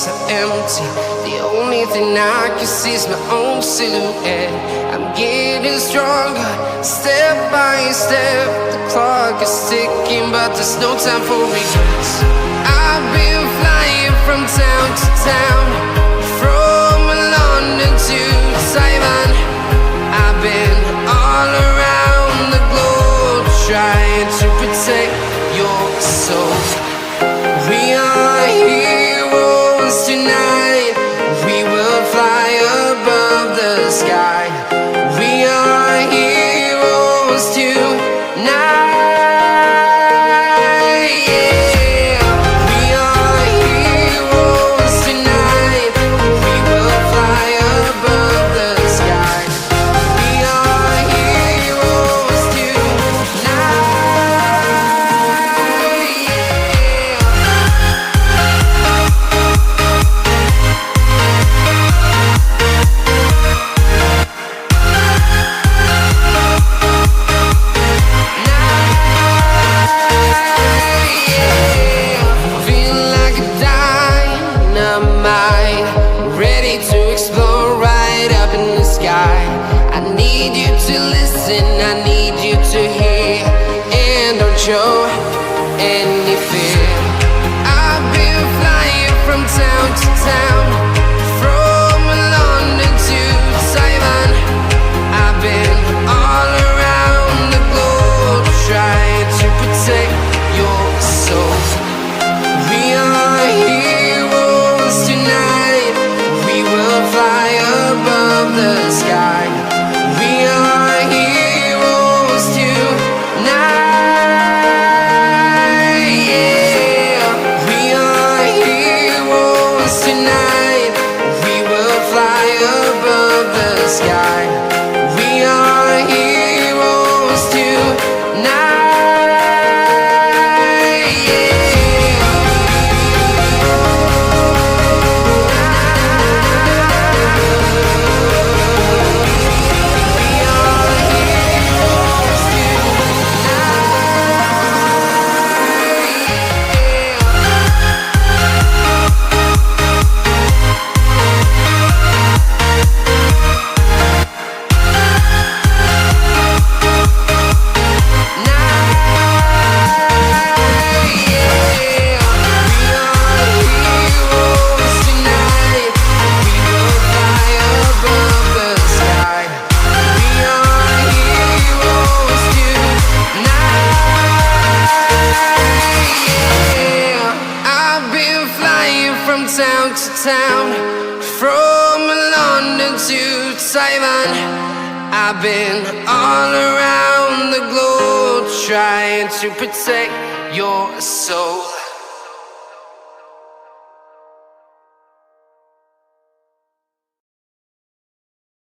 so empty. The only thing I can see is my own silhouette. I'm getting stronger, step by step. The clock is ticking, but there's no time for regrets. I've been flying from town to town, from London to Taiwan. I've been all around the globe, trying to protect your soul. We are heroes tonight. We will fly above the sky. We are heroes tonight. Yeah. We are heroes tonight. We will fly above the sky. We are heroes tonight. Yeah. Feel like a dynamite, ready to explode right up in the sky. I need you to listen, I need you to hear, and don't show any fear. I've been flying from town to town, from London to Taiwan. I've been all around the globe, trying to protect your soul. We are heroes tonight. We will fly above the sky. We are heroes tonight. Yeah. We are heroes tonight. We will fly above the sky. We are heroes tonight. From town to town, from London to Taiwan. I've been all around the globe, trying to protect your soul.